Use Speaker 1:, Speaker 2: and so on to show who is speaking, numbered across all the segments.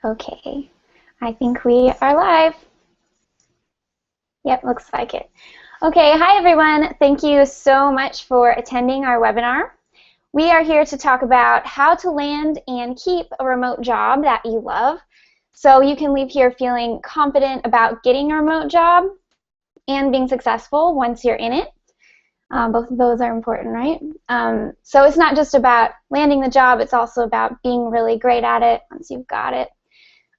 Speaker 1: Okay, I think we are live. Yep, looks like it. Okay, hi everyone. Thank you so much for attending our webinar. We are here to talk about how to land and keep a remote job that you love, so you can leave here feeling confident about getting a remote job and being successful once you're in it. Both of those are important, right? So it's not just about landing the job, it's also about being really great at it once you've got it.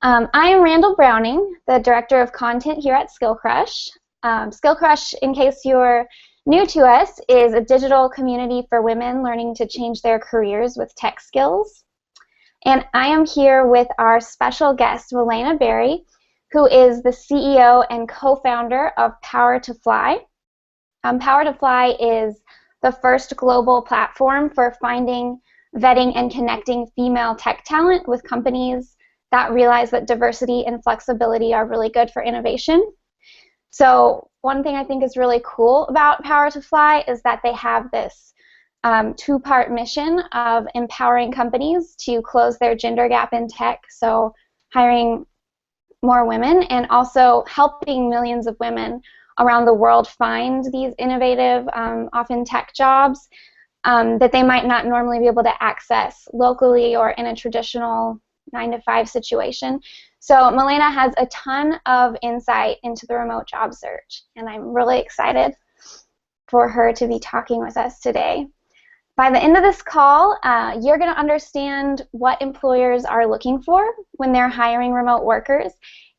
Speaker 1: I am Randle Browning, the Director of Content here at Skillcrush. Skillcrush, in case you're new to us, is a digital community for women learning to change their careers with tech skills. And I am here with our special guest, Milena, who is the CEO and co-founder of PowerToFly. PowerToFly is the first global platform for finding, vetting, and connecting female tech talent with companies that realize that diversity and flexibility are really good for innovation. So one thing I think is really cool about PowerToFly is that they have this two-part mission of empowering companies to close their gender gap in tech, so hiring more women, and also helping millions of women around the world find these innovative, often tech jobs that they might not normally be able to access locally or in a traditional 9-to-5 situation. So Milena has a ton of insight into the remote job search, and I'm really excited for her to be talking with us today. By the end of this call, you're going to understand what employers are looking for when they're hiring remote workers,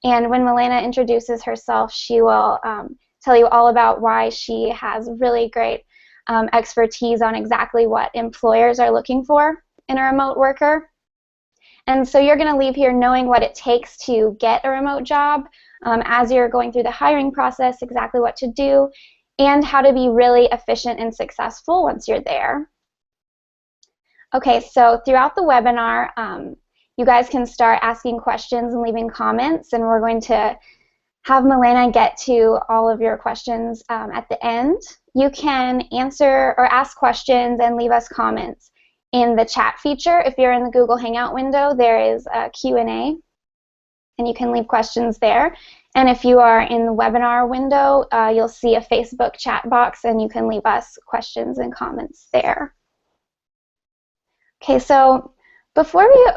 Speaker 1: and when Milena introduces herself, she will tell you all about why she has really great expertise on exactly what employers are looking for in a remote worker. And so you're going to leave here knowing what it takes to get a remote job, as you're going through the hiring process, exactly what to do, and how to be really efficient and successful once you're there. Okay, so throughout the webinar, you guys can start asking questions and leaving comments, and we're going to have Milena get to all of your questions at the end. You can answer or ask questions and leave us comments in the chat feature. If you're in the Google Hangout window, there is a Q&A, and you can leave questions there. And if you are in the webinar window, you'll see a Facebook chat box, and you can leave us questions and comments there. Okay, so before we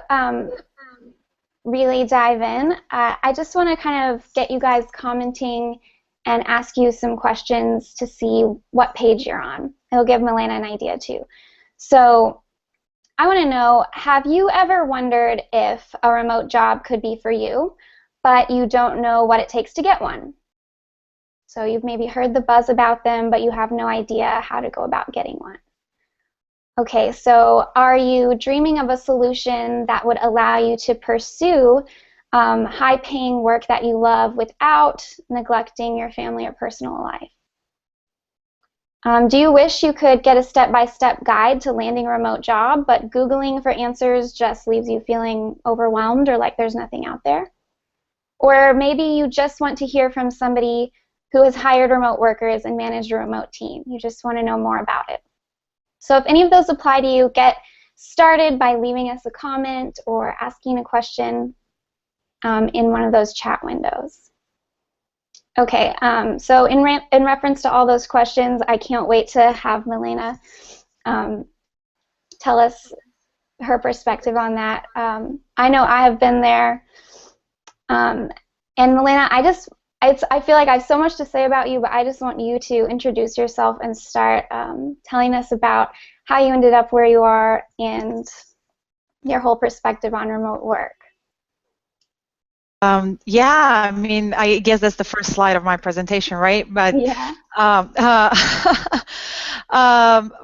Speaker 1: really dive in, I just want to kind of get you guys commenting and ask you some questions to see what page you're on. It'll give Milena an idea too. So I want to know, have you ever wondered if a remote job could be for you, but you don't know what it takes to get one? So you've maybe heard the buzz about them, but you have no idea how to go about getting one. Okay, so are you dreaming of a solution that would allow you to pursue high-paying work that you love without neglecting your family or personal life? Do you wish you could get a step-by-step guide to landing a remote job, but Googling for answers just leaves you feeling overwhelmed or like there's nothing out there? Or maybe you just want to hear from somebody who has hired remote workers and managed a remote team. You just want to know more about it. So if any of those apply to you, get started by leaving us a comment or asking a question in one of those chat windows. Okay, so in reference to all those questions, I can't wait to have Milena tell us her perspective on that. I know I have been there, and Milena, I feel like I have so much to say about you, but I just want you to introduce yourself and start telling us about how you ended up where you are and your whole perspective on remote work.
Speaker 2: Yeah, I mean, I guess that's the first slide of my presentation, right? But
Speaker 1: yeah.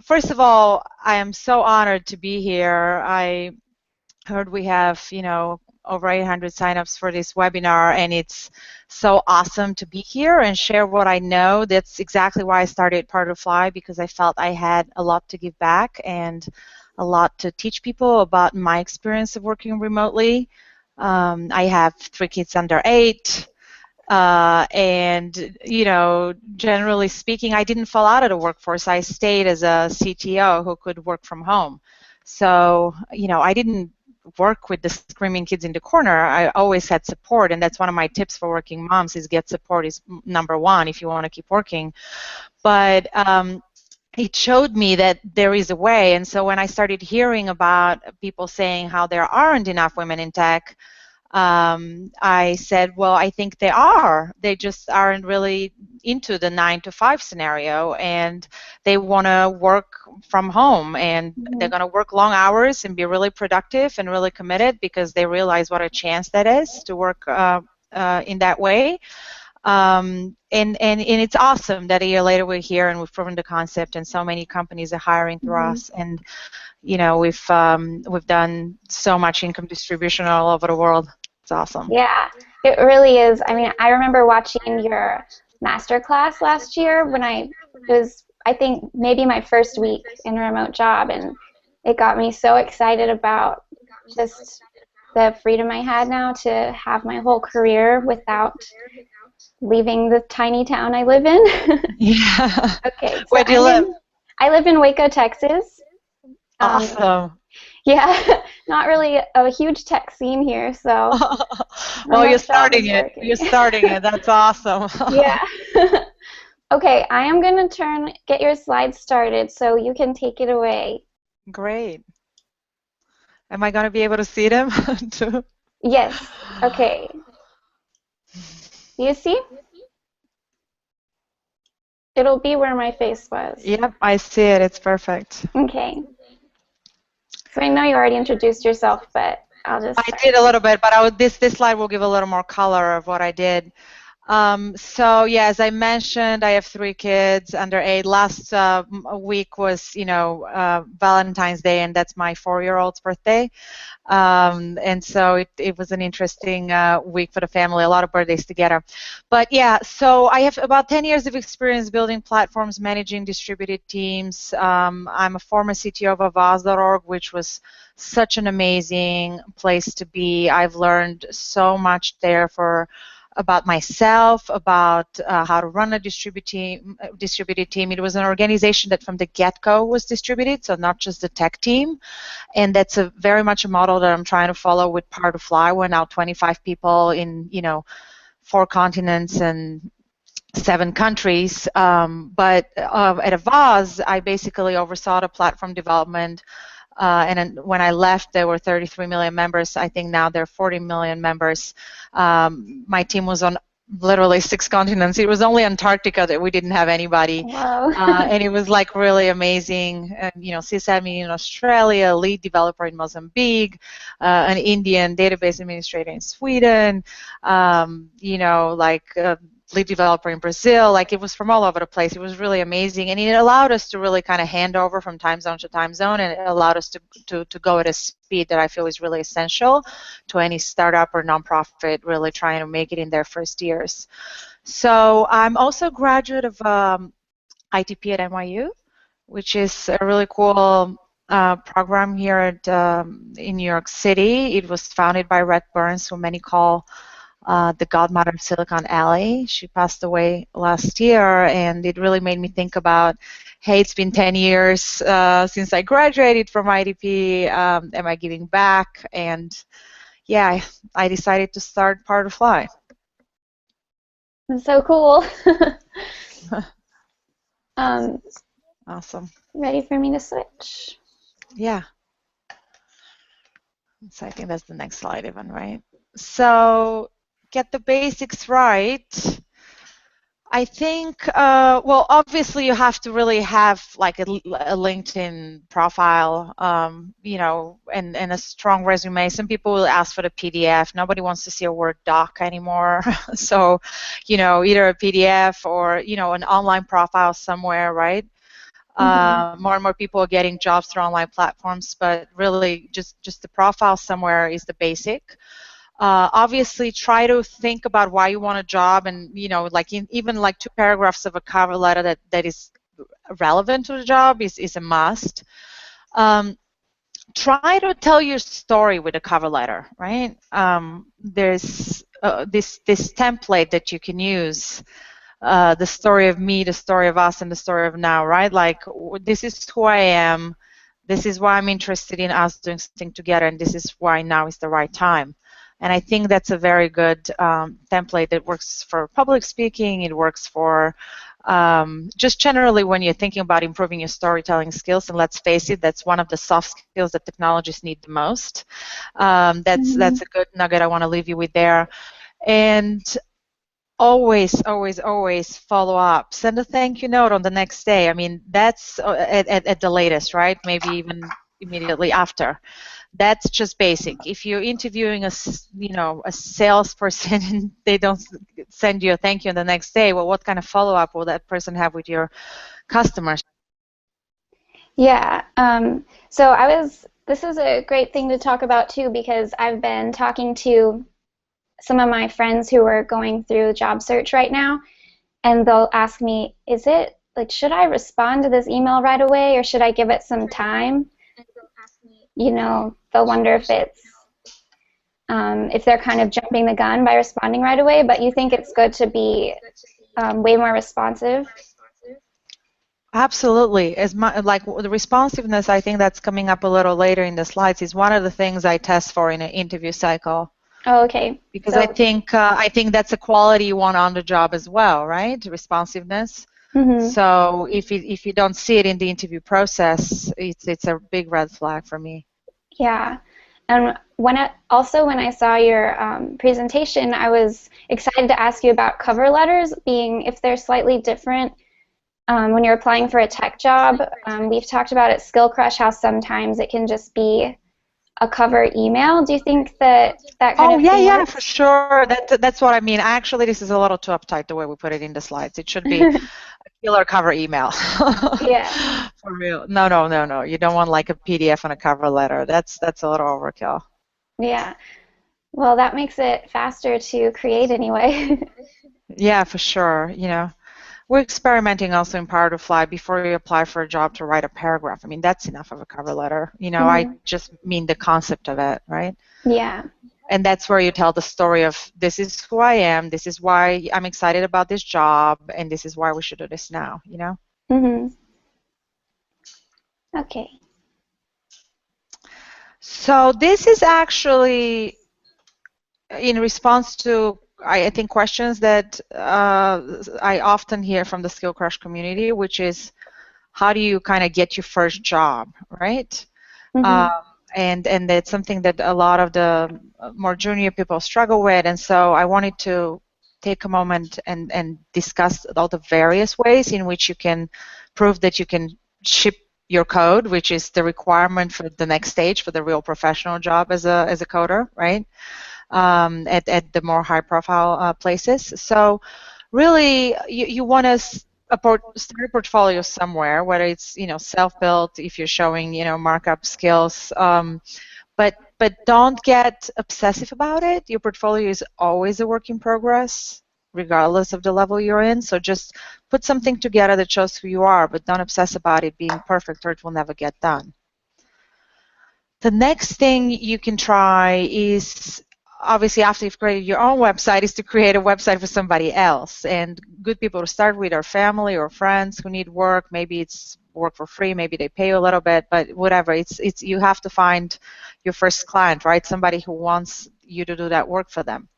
Speaker 2: First of all, I am so honored to be here. I heard we have, over 800 signups for this webinar, and it's so awesome to be here and share what I know. That's exactly why I started PowerToFly, because I felt I had a lot to give back and a lot to teach people about my experience of working remotely. I have 3 kids under 8, and generally speaking, I didn't fall out of the workforce. I stayed as a CTO who could work from home. So I didn't work with the screaming kids in the corner. I always had support, and that's one of my tips for working moms is get support is number one if you want to keep working. But it showed me that there is a way, and so when I started hearing about people saying how there aren't enough women in tech, I said, well, I think they are. They just aren't really into the 9 to 5 scenario, and they want to work from home, and they're going to work long hours and be really productive and really committed because they realize what a chance that is to work in that way. And it's awesome that a year later we're here and we've proven the concept, and so many companies are hiring through us, and we've done so much income distribution all over the world. It's awesome.
Speaker 1: Yeah, it really is. I mean, I remember watching your master class last year when it was, I think, maybe my first week in a remote job, and it got me so excited about just the freedom I had now to have my whole career without leaving the tiny town I live in.
Speaker 2: Yeah.
Speaker 1: Okay. So
Speaker 2: Where do you live?
Speaker 1: I live in Waco, Texas.
Speaker 2: Awesome.
Speaker 1: Yeah, not really a huge tech scene here, so.
Speaker 2: Well, you're starting it. You're starting it. That's awesome.
Speaker 1: Yeah. Okay, I am going to get your slides started so you can take it away.
Speaker 2: Great. Am I going to be able to see them too?
Speaker 1: Yes. Okay. Do you see? It'll be where my face was.
Speaker 2: Yep, I see it. It's perfect.
Speaker 1: Okay. So I know you already introduced yourself, but I'll just start.
Speaker 2: I did a little bit, but this slide will give a little more color of what I did. So yeah, as I mentioned, I have 3 kids under 8. Last week was, Valentine's Day, and that's my 4-year-old's birthday. And so it was an interesting week for the family, a lot of birthdays together. But yeah, so I have about 10 years of experience building platforms, managing distributed teams. I'm a former CTO of Avaz.org, which was such an amazing place to be. I've learned so much there about myself, about how to run a distributed team. It was an organization that from the get-go was distributed, so not just the tech team. And that's very much a model that I'm trying to follow with PowerToFly. We're now 25 people in 4 continents and 7 countries. But at Avaz, I basically oversaw the platform development. And then when I left, there were 33 million members. I think now there are 40 million members. My team was on literally 6 continents. It was only Antarctica that we didn't have anybody.
Speaker 1: Wow.
Speaker 2: And it was like really amazing. And, sysadmin in Australia, lead developer in Mozambique, an Indian database administrator in Sweden, lead developer in Brazil. Like, it was from all over the place. It was really amazing, and it allowed us to really kind of hand over from time zone to time zone, and it allowed us to go at a speed that I feel is really essential to any startup or nonprofit really trying to make it in their first years. So I'm also a graduate of ITP at NYU, which is a really cool program here in New York City. It was founded by Red Burns, who many call the godmother of Silicon Alley. She passed away last year, and it really made me think about, hey, it's been 10 years since I graduated from IDP. Am I giving back? And yeah, I decided to start PowerToFly.
Speaker 1: That's so cool.
Speaker 2: Awesome.
Speaker 1: Ready for me to switch?
Speaker 2: Yeah. So I think that's the next slide even, right? So get the basics right. I think, well, obviously you have to really have like a LinkedIn profile, and a strong resume. Some people will ask for the PDF. Nobody wants to see a Word doc anymore. So, either a PDF or, an online profile somewhere, right? More and more people are getting jobs through online platforms, but really just the profile somewhere is the basic. Obviously, try to think about why you want a job, and even 2 paragraphs of a cover letter that is relevant to the job is a must. Try to tell your story with a cover letter, right? There's this template that you can use. The story of me, the story of us, and the story of now, right? Like, this is who I am. This is why I'm interested in us doing something together, and this is why now is the right time. And I think that's a very good template that works for public speaking. It works for just generally when you're thinking about improving your storytelling skills. And let's face it, that's one of the soft skills that technologists need the most. That's a good nugget I want to leave you with there. And always, always, always follow up. Send a thank you note on the next day. I mean, that's at the latest, right? Maybe even immediately after. That's just basic. If you're interviewing a salesperson and they don't send you a thank you on the next day, well, what kind of follow-up will that person have with your customers?
Speaker 1: Yeah. This is a great thing to talk about too, because I've been talking to some of my friends who are going through job search right now, and they'll ask me, should I respond to this email right away, or should I give it some time? They'll wonder if they're kind of jumping the gun by responding right away, but you think it's good to be way more responsive?
Speaker 2: Absolutely. Like the responsiveness, I think that's coming up a little later in the slides, is one of the things I test for in an interview cycle.
Speaker 1: Oh, okay.
Speaker 2: Because I think that's a quality you want on the job as well, right? Responsiveness. So if you don't see it in the interview process, it's a big red flag for me.
Speaker 1: Yeah. And when I saw your presentation, I was excited to ask you about cover letters, if they're slightly different when you're applying for a tech job. We've talked about at Skillcrush how sometimes it can just be a cover email. Do you think that kind of thing
Speaker 2: yeah,
Speaker 1: works?
Speaker 2: for sure. That's what I mean. Actually, this is a little too uptight the way we put it in the slides. It should be a killer cover email.
Speaker 1: Yeah.
Speaker 2: For real. No. You don't want like a PDF on a cover letter. That's a little overkill.
Speaker 1: Yeah. Well, that makes it faster to create anyway.
Speaker 2: Yeah, for sure. We're experimenting also in PowerToFly before you apply for a job to write a paragraph. I mean, that's enough of a cover letter. I just mean the concept of it, right?
Speaker 1: Yeah.
Speaker 2: And that's where you tell the story of, this is who I am, this is why I'm excited about this job, and this is why we should do this now,
Speaker 1: Okay.
Speaker 2: So this is actually in response to, I think, questions that I often hear from the Skillcrush community, which is, how do you kind of get your first job, right? And it's something that a lot of the more junior people struggle with, and so I wanted to take a moment and discuss all the various ways in which you can prove that you can ship your code, which is the requirement for the next stage for the real professional job as a coder, right? At the more high-profile places. So really, you want to start a portfolio somewhere, whether it's self-built, if you're showing markup skills, but don't get obsessive about it. Your portfolio is always a work in progress, regardless of the level you're in. So just put something together that shows who you are, but don't obsess about it being perfect, or it will never get done. The next thing you can try is, obviously after you've created your own website, is to create a website for somebody else. And good people to start with are family or friends who need work. Maybe it's work for free, maybe they pay you a little bit, but whatever. It's you have to find your first client, right? Somebody who wants you to do that work for them.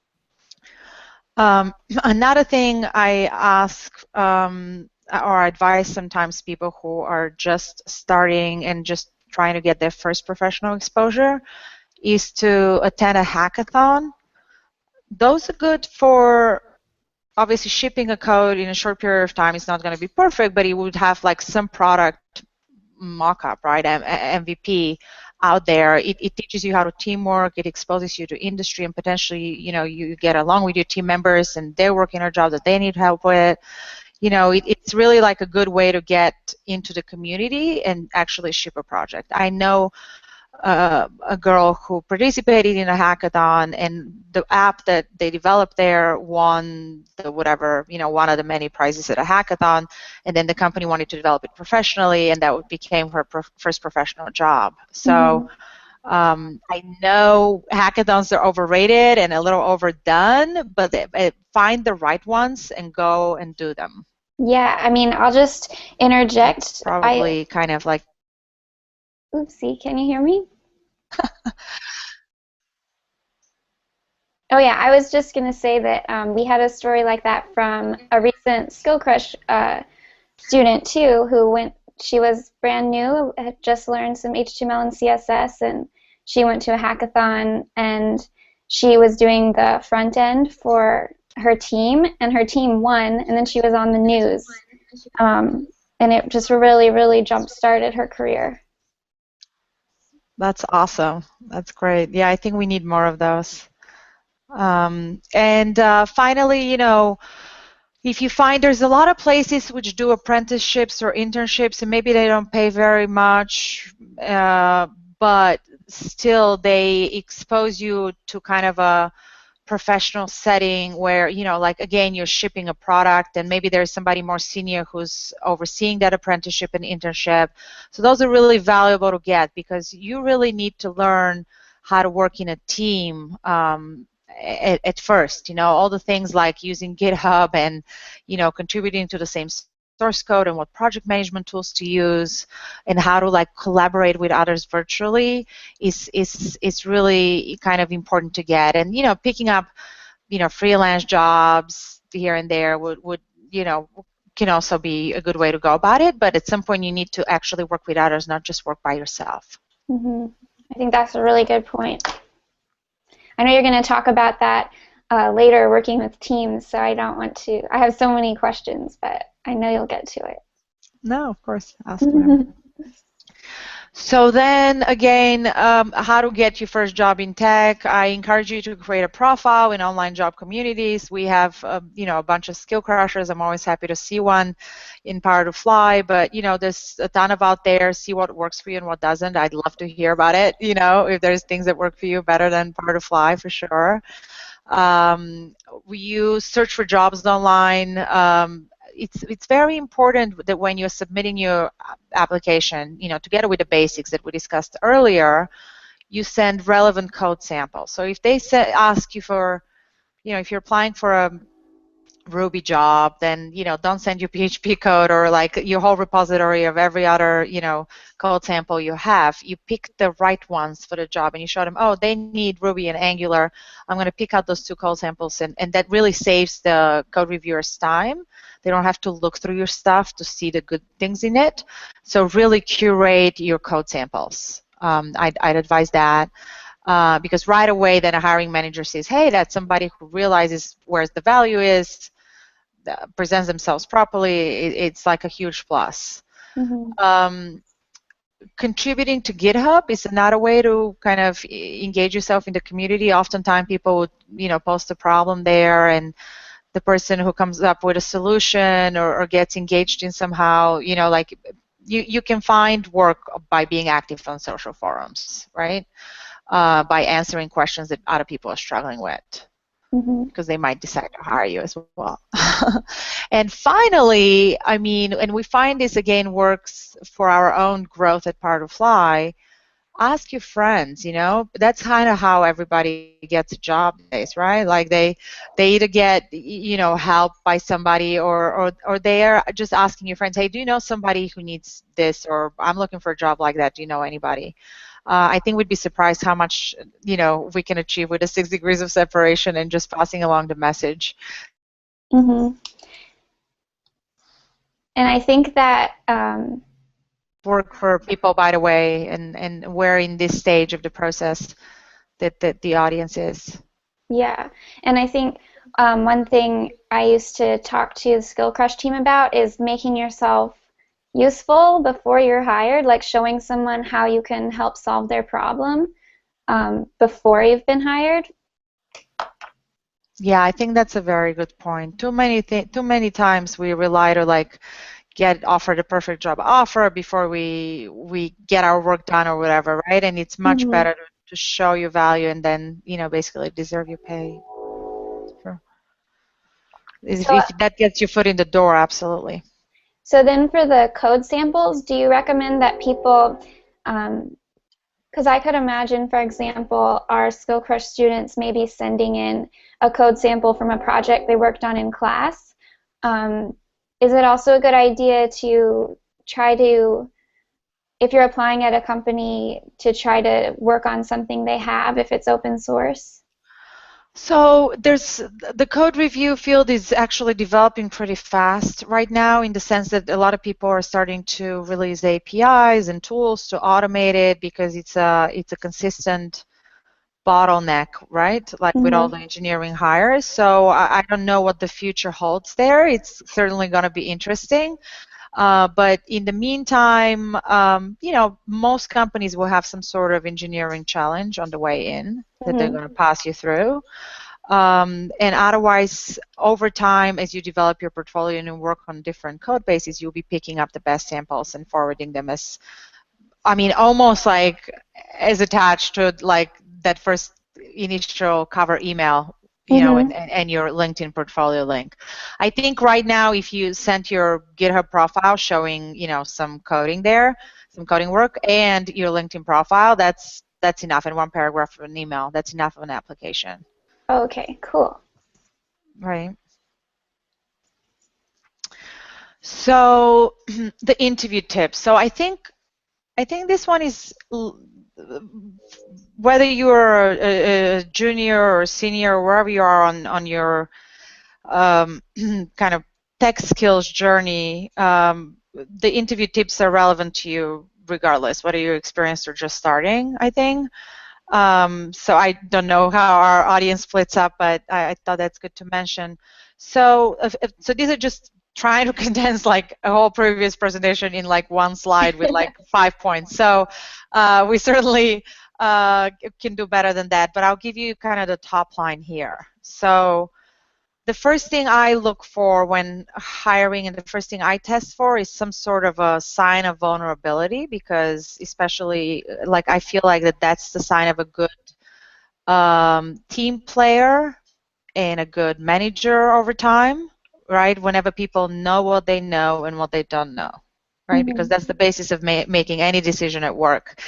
Speaker 2: Another thing I ask or advise sometimes people who are just starting and just trying to get their first professional exposure is to attend a hackathon. Those are good for, obviously, shipping a code in a short period of time is not going to be perfect, but it would have like some product mock-up, right? MVP out there. It teaches you how to teamwork. It exposes you to industry, and potentially, you get along with your team members, and they're working a job that they need help with. It's really like a good way to get into the community and actually ship a project. I know a girl who participated in a hackathon, and the app that they developed there won the whatever, one of the many prizes at a hackathon, and then the company wanted to develop it professionally, and that became her first professional job. So I know hackathons are overrated and a little overdone, but find the right ones and go and do them.
Speaker 1: Yeah, I mean, I'll just interject.
Speaker 2: It's probably kind of like
Speaker 1: Oopsie, can you hear me? Oh yeah, I was just going to say that we had a story like that from a recent Skillcrush student too, who went. She was brand new, had just learned some HTML and CSS, and she went to a hackathon and she was doing the front end for her team, and her team won, and then she was on the news, and it just really, really jump-started her career.
Speaker 2: That's awesome. That's great. Yeah, I think we need more of those. And finally, if you find there's a lot of places which do apprenticeships or internships, and maybe they don't pay very much, but still they expose you to kind of a professional setting where, like again, you're shipping a product and maybe there's somebody more senior who's overseeing that apprenticeship and internship. So those are really valuable to get because you really need to learn how to work in a team at first, all the things like using GitHub and, contributing to the same source code and what project management tools to use and how to like collaborate with others virtually is really kind of important to get. And picking up freelance jobs here and there would can also be a good way to go about it, but at some point you need to actually work with others, not just work by yourself.
Speaker 1: Mm-hmm. I think that's a really good point. I know you're going to talk about that later, working with teams, so I don't want to. I have so many questions, but I know you'll get to it.
Speaker 2: No, of course. Ask whatever. So then again, how to get your first job in tech. I encourage you to create a profile in online job communities. We have, a bunch of skill crushers. I'm always happy to see one in PowerToFly, but, there's a ton of out there. See what works for you and what doesn't. I'd love to hear about it, if there's things that work for you better than PowerToFly, for sure. You search for jobs online. It's very important that when you're submitting your application, together with the basics that we discussed earlier, you send relevant code samples. So if they ask you for, if you're applying for a Ruby job, then don't send your PHP code or like your whole repository of every other code sample you have. You pick the right ones for the job and you show them, oh, they need Ruby and Angular. I'm going to pick out those two code samples, and that really saves the code reviewers time. They don't have to look through your stuff to see the good things in it. So really curate your code samples. I'd advise that. Because right away then a hiring manager says, hey, that's somebody who realizes where the value is, presents themselves properly. It's like a huge plus. Mm-hmm. Contributing to GitHub is another way to kind of engage yourself in the community. Oftentimes people would post a problem there, and the person who comes up with a solution or gets engaged in somehow, like you can find work by being active on social forums, right? By answering questions that other people are struggling with, because they might decide to hire you as well. And finally, and we find this again works for our own growth at PowerToFly, ask your friends, that's kind of how everybody gets a job these days, right? Like they either get, help by somebody or they're just asking your friends, hey, do you know somebody who needs this, or I'm looking for a job like that, do you know anybody? I think we'd be surprised how much, we can achieve with the 6 degrees of separation and just passing along the message.
Speaker 1: Mm-hmm. And I think that
Speaker 2: work for people, by the way, and where in this stage of the process that the audience is.
Speaker 1: Yeah, and I think one thing I used to talk to the Skillcrush team about is making yourself useful before you're hired, like showing someone how you can help solve their problem before you've been hired.
Speaker 2: Yeah, I think that's a very good point. Too many times we rely to like get offered a perfect job offer before we get our work done or whatever, right? And it's much better to show your value and then basically deserve your pay. Sure. If that gets your foot in the door, absolutely.
Speaker 1: So then for the code samples, do you recommend that people, because I could imagine, for example, our Skillcrush students maybe sending in a code sample from a project they worked on in class. Is it also a good idea to try to if you're applying at a company to try to work on something they have if it's open source?
Speaker 2: So the code review field is actually developing pretty fast right now, in the sense that a lot of people are starting to release APIs and tools to automate it, because it's a consistent bottleneck, right? Like with all the engineering hires. So I don't know what the future holds there. It's certainly going to be interesting. But in the meantime, most companies will have some sort of engineering challenge on the way in that they're going to pass you through. And otherwise, over time, as you develop your portfolio and work on different code bases, you'll be picking up the best samples and forwarding them as, almost like as attached to like that first initial cover email, and your LinkedIn portfolio link. I think right now, if you sent your GitHub profile showing, some coding there, some coding work, and your LinkedIn profile, that's enough. In one paragraph of an email, that's enough of an application.
Speaker 1: Okay, cool.
Speaker 2: Right. So the interview tips. So I think this one is, whether you're a junior or senior, or wherever you are on your kind of tech skills journey, the interview tips are relevant to you regardless, whether you're experienced or just starting, I think. So I don't know how our audience splits up, but I thought that's good to mention. So these are just trying to condense like a whole previous presentation in like one slide with like 5 points. So we certainly can do better than that, but I'll give you kind of the top line here. So the first thing I look for when hiring, and the first thing I test for, is some sort of a sign of vulnerability, because especially like I feel like that's the sign of a good team player and a good manager over time, right? Whenever people know what they know and what they don't know, right? Because that's the basis of making any decision at work.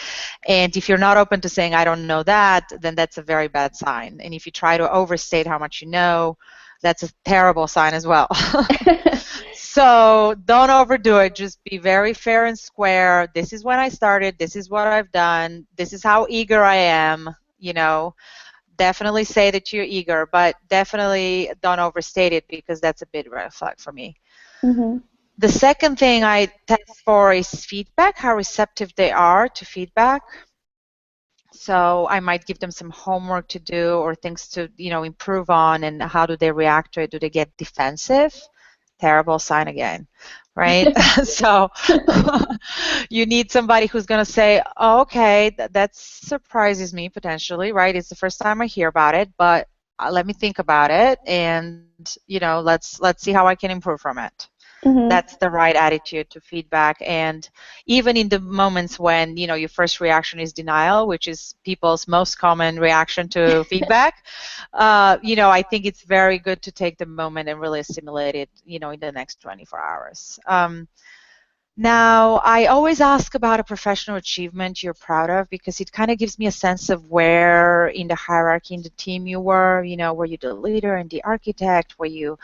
Speaker 2: And if you're not open to saying, I don't know that, then that's a very bad sign. And if you try to overstate how much you know, that's a terrible sign as well. So don't overdo it. Just be very fair and square. This is when I started. This is what I've done. This is how eager I am. Definitely say that you're eager, but definitely don't overstate it, because that's a big red flag for me. The second thing I test for is feedback, how receptive they are to feedback. So I might give them some homework to do, or things to, improve on, and how do they react to it? Do they get defensive? Terrible sign again, right? So you need somebody who's going to say, oh, okay, that surprises me potentially, right? It's the first time I hear about it, but let me think about it, and, let's see how I can improve from it. That's the right attitude to feedback. And even in the moments when, your first reaction is denial, which is people's most common reaction to feedback, I think it's very good to take the moment and really assimilate it, in the next 24 hours. Now, I always ask about a professional achievement you're proud of, because it kind of gives me a sense of where in the hierarchy in the team you were. Were you the leader and the architect? Were you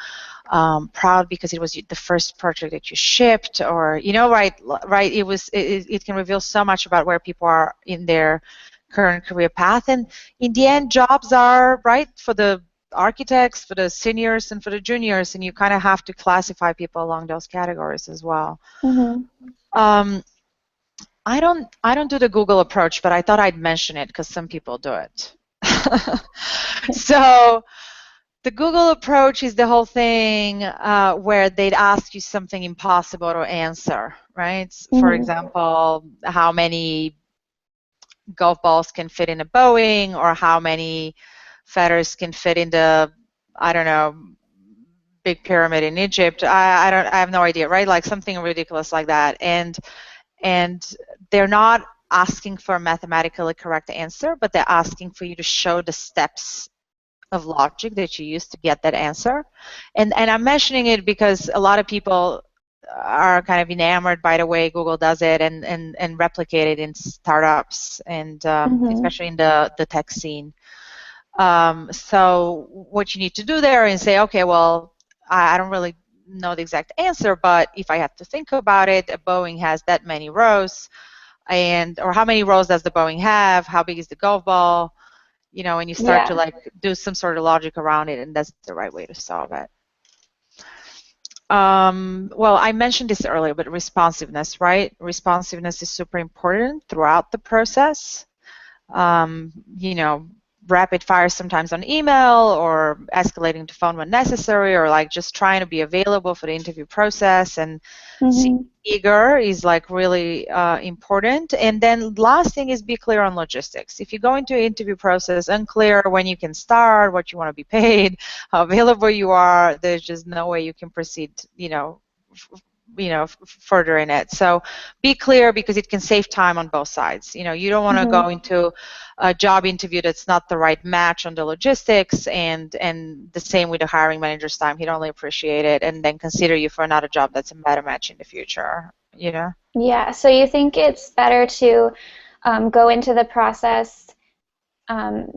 Speaker 2: proud because it was the first project that you shipped? Or, right? It can reveal so much about where people are in their current career path. And in the end, jobs are, right, for the architects, for the seniors, and for the juniors, and you kind of have to classify people along those categories as well. I don't do the Google approach, but I thought I'd mention it because some people do it. So the Google approach is the whole thing where they'd ask you something impossible to answer, right? For example, how many golf balls can fit in a Boeing, or how many feathers can fit in the, I don't know, big pyramid in Egypt. I have no idea, right? Like something ridiculous like that. And they're not asking for a mathematically correct answer, but they're asking for you to show the steps of logic that you use to get that answer. And I'm mentioning it because a lot of people are kind of enamored by the way Google does it, and replicate it in startups, and especially in the tech scene. So what you need to do there is say, okay, well, I don't really know the exact answer, but if I have to think about it, a Boeing has that many rows. or how many rows does the Boeing have? How big is the golf ball? And you start to like do some sort of logic around it, and that's the right way to solve it. Well, I mentioned this earlier, but responsiveness, right? Responsiveness is super important throughout the process. Rapid fire sometimes on email, or escalating to phone when necessary, or like just trying to be available for the interview process, and eager is like really important. And then last thing is be clear on logistics. If you go into an interview process unclear when you can start, what you want to be paid, how available you are, there's just no way you can proceed, further in it. So be clear, because it can save time on both sides. You don't want to go into a job interview that's not the right match on the logistics, and the same with the hiring manager's time. He'd only appreciate it and then consider you for another job that's a better match in the future.
Speaker 1: Yeah, so you think it's better to go into the process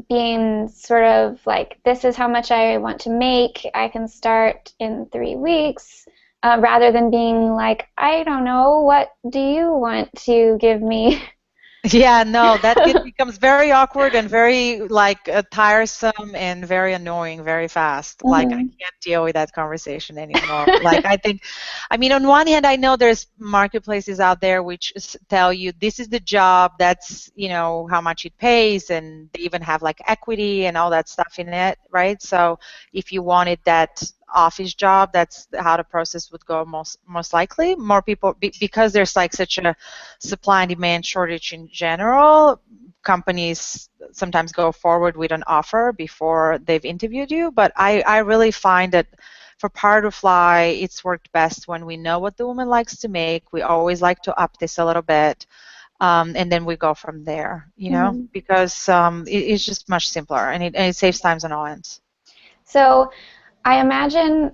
Speaker 1: being sort of like, this is how much I want to make, I can start in 3 weeks, rather than being like, I don't know, what do you want to give me?
Speaker 2: Yeah, no, it becomes very awkward and very tiresome and very annoying very fast. Like, I can't deal with that conversation anymore. On one hand, I know there's marketplaces out there which tell you this is the job, that's how much it pays, and they even have like equity and all that stuff in it, right? So if you wanted that office job, that's how the process would go most likely. More people, because there's like such a supply and demand shortage in general, companies sometimes go forward with an offer before they've interviewed you. But I really find that for PowerToFly, it's worked best when we know what the woman likes to make. We always like to up this a little bit, and then we go from there, because it's just much simpler, and it saves times on all ends.
Speaker 1: So I imagine,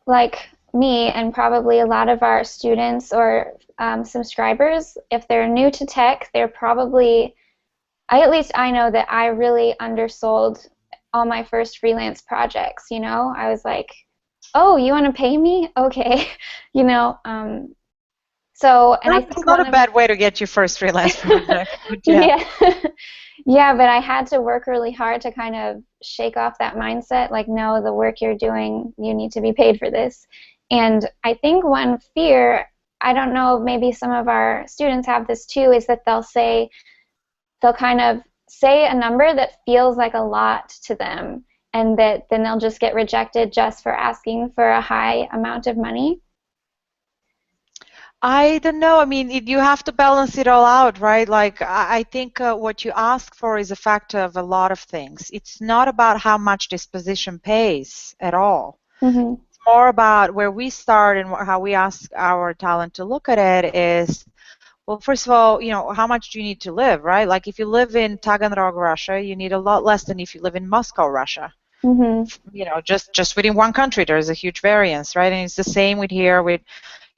Speaker 1: like me and probably a lot of our students or subscribers, if they're new to tech, they're probably, at least I know that I really undersold all my first freelance projects. I was like, oh, you want to pay me? Okay. So, and I think
Speaker 2: it's not a bad way to get your first freelance project.
Speaker 1: Yeah. Yeah, but I had to work really hard to kind of shake off that mindset, like, no, the work you're doing, you need to be paid for this. And I think one fear, I don't know, maybe some of our students have this too, is that they'll kind of say a number that feels like a lot to them, and that then they'll just get rejected just for asking for a high amount of money.
Speaker 2: I don't know. You have to balance it all out, right? Like, I think what you ask for is a factor of a lot of things. It's not about how much this position pays at all. It's more about where we start, and how we ask our talent to look at it is, well, first of all, how much do you need to live, right? Like, if you live in Taganrog, Russia, you need a lot less than if you live in Moscow, Russia. Just within one country, there's a huge variance, right? And it's the same with here with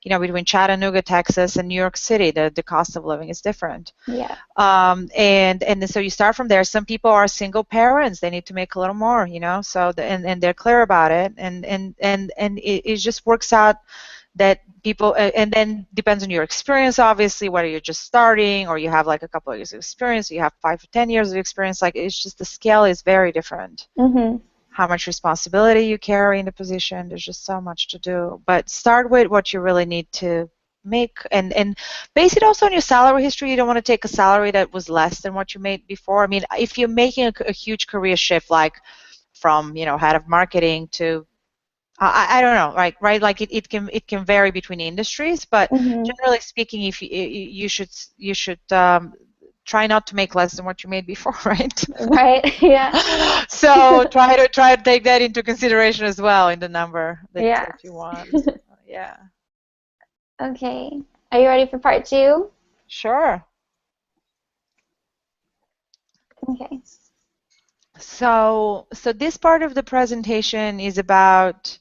Speaker 2: between Chattanooga, Texas, and New York City, the cost of living is different.
Speaker 1: Yeah.
Speaker 2: And so you start from there. Some people are single parents; they need to make a little more, So and they're clear about it, and it just works out that people, and then depends on your experience, obviously, whether you're just starting or you have like a couple of years of experience, or you have 5 or 10 years of experience. Like, it's just the scale is very different. How much responsibility you carry in the position. There's just so much to do. But start with what you really need to make, and base it also on your salary history. You don't want to take a salary that was less than what you made before. If you're making a huge career shift, like from head of marketing to I don't know, right? Like it can vary between industries, but generally speaking, if you should try not to make less than what you made before, right?
Speaker 1: Right. Yeah.
Speaker 2: So try to take that into consideration as well in the number that you want. Yeah.
Speaker 1: Okay. Are you ready for part 2?
Speaker 2: Sure.
Speaker 1: Okay.
Speaker 2: So this part of the presentation is about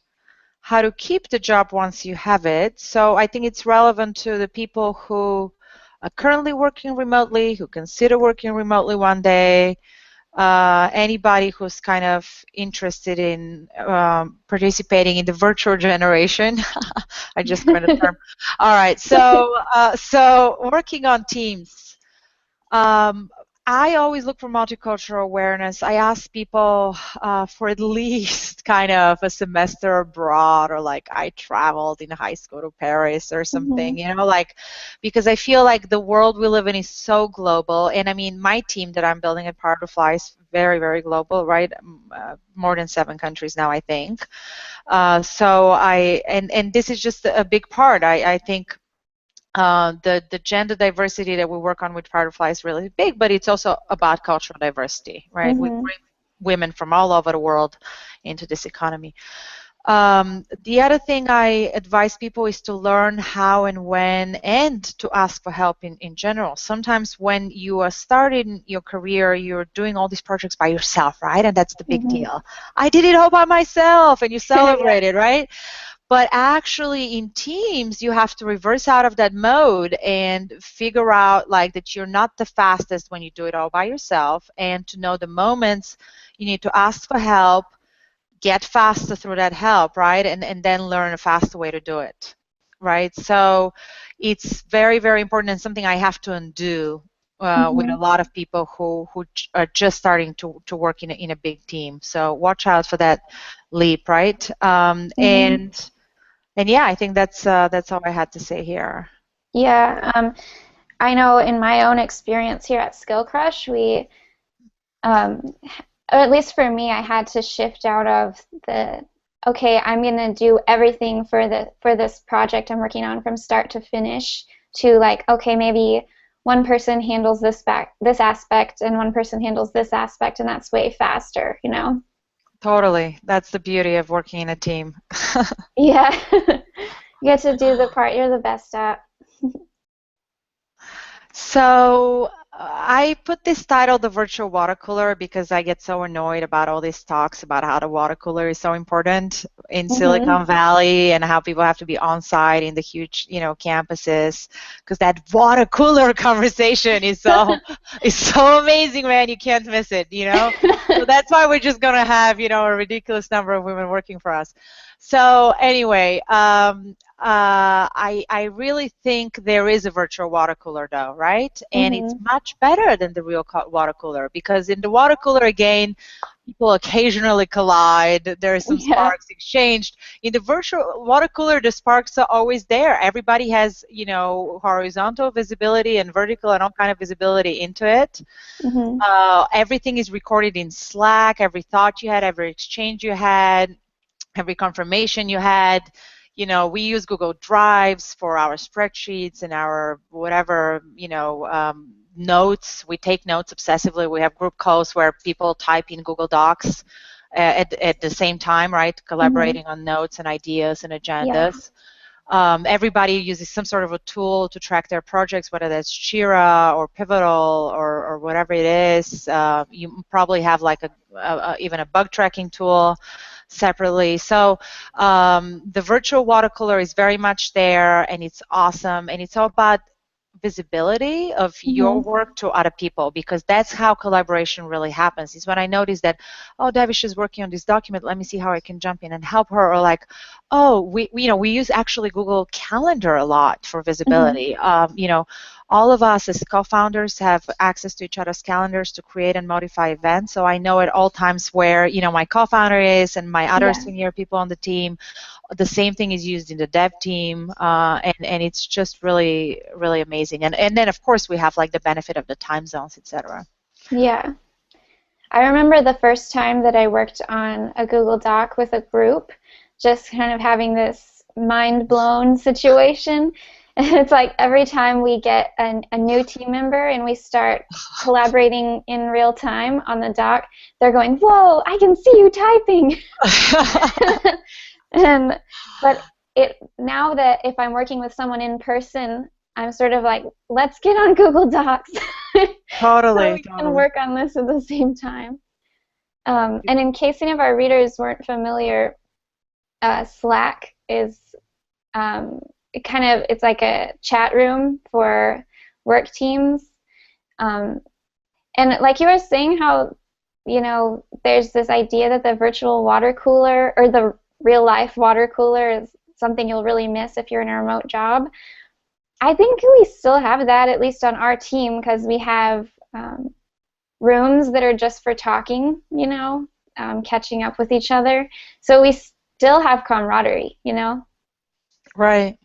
Speaker 2: how to keep the job once you have it. So I think it's relevant to the people who are currently working remotely, who consider working remotely one day, Anybody who's kind of interested in participating in the virtual generation. I just coined a term. All right, so working on teams. Um, I always look for multicultural awareness. I ask people for at least kind of a semester abroad, or like I traveled in high school to Paris or something, like, because I feel like the world we live in is so global. And I mean, my team that I'm building at PowerToFly is very, very global, right? More than 7 countries now, I think. And this is just a big part. I think the gender diversity that we work on with PowerToFly is really big, but it's also about cultural diversity, right? We bring women from all over the world into this economy. The other thing I advise people is to learn how and when, and to ask for help in general. Sometimes when you are starting your career, you're doing all these projects by yourself, right? And that's the big deal. I did it all by myself, and you celebrate it, right? But actually in teams, you have to reverse out of that mode and figure out like that you're not the fastest when you do it all by yourself, and to know the moments you need to ask for help, get faster through that help, right? And then learn a faster way to do it, right? So it's very, very important, and something I have to undo with a lot of people who are just starting to work in a big team. So watch out for that leap, right? And yeah, I think that's all I had to say here.
Speaker 1: Yeah, I know in my own experience here at Skillcrush, we, or at least for me, I had to shift out of okay, I'm going to do everything for this project I'm working on from start to finish, to like, okay, maybe one person handles this aspect and one person handles this aspect, and that's way faster,
Speaker 2: Totally. That's the beauty of working in a team.
Speaker 1: Yeah. You get to do the part you're the best at.
Speaker 2: So I put this title, The Virtual Water Cooler, because I get so annoyed about all these talks about how the water cooler is so important in Silicon Valley, and how people have to be on site in the huge, campuses, because that water cooler conversation is so amazing, man. You can't miss it, So that's why we're just gonna have, a ridiculous number of women working for us. So anyway, I really think there is a virtual water cooler, though, right? And it's much better than the real water cooler, because in the water cooler, again, people occasionally collide. There are some sparks exchanged. In the virtual water cooler, the sparks are always there. Everybody has, horizontal visibility and vertical and all kind of visibility into it. Everything is recorded in Slack. Every thought you had, every exchange you had, every confirmation you had. We use Google Drives for our spreadsheets and our whatever, notes. We take notes obsessively. We have group calls where people type in Google Docs at the same time, right? Collaborating on notes and ideas and agendas. Everybody uses some sort of a tool to track their projects, whether that's Jira or Pivotal or whatever it is. You probably have like even a bug tracking tool separately. So the virtual water cooler is very much there, and it's awesome, and it's all about visibility of your work to other people, because that's how collaboration really happens. Is when I notice that, oh, Davish is working on this document, let me see how I can jump in and help her, or like, oh, we use actually Google Calendar a lot for visibility. All of us as co-founders have access to each other's calendars to create and modify events. So I know at all times where, my co-founder is and my other senior people on the team. The same thing is used in the dev team, and it's just really, really amazing. And then, of course, we have like the benefit of the time zones, etc.
Speaker 1: Yeah. I remember the first time that I worked on a Google Doc with a group, just kind of having this mind-blown situation. And it's like every time we get a new team member and we start collaborating in real time on the doc, they're going, "Whoa, I can see you typing." But now that if I'm working with someone in person, I'm sort of like, let's get on Google Docs.
Speaker 2: Totally.
Speaker 1: So we can work on this at the same time. And in case any of our readers weren't familiar, Slack is it's like a chat room for work teams. And like you were saying, how you know, there's this idea that the virtual water cooler or the real life water cooler is something you'll really miss if you're in a remote job. I think we still have that, at least on our team, because we have rooms that are just for talking, you know, catching up with each other. So we still have camaraderie, you know.
Speaker 2: Right.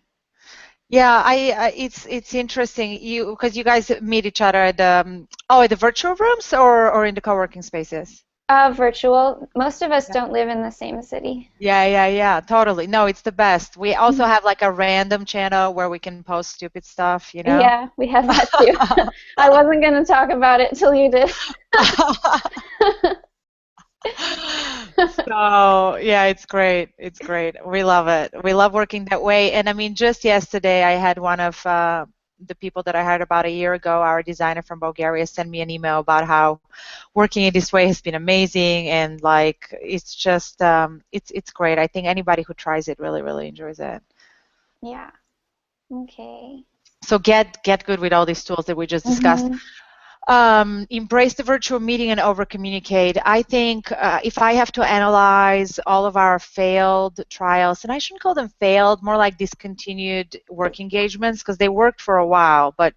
Speaker 2: Yeah, it's interesting because you guys meet each other at the virtual rooms or in the co-working spaces.
Speaker 1: Virtual. Most of us don't live in the same city.
Speaker 2: Yeah, totally. No, it's the best. We also have like a random channel where we can post stupid stuff, you know?
Speaker 1: Yeah, we have that too. I wasn't going to talk about it till you did.
Speaker 2: So, yeah, it's great. It's great. We love it. We love working that way. And I mean, just yesterday, I had one of the people that I hired about a year ago, our designer from Bulgaria, send me an email about how working in this way has been amazing, and like it's just it's great. I think anybody who tries it really enjoys it.
Speaker 1: Yeah. Okay.
Speaker 2: So get good with all these tools that we just discussed.
Speaker 1: Mm-hmm.
Speaker 2: Embrace the virtual meeting and over communicate. I think if I have to analyze all of our failed trials, and I shouldn't call them failed, more like discontinued work engagements, because they worked for a while, but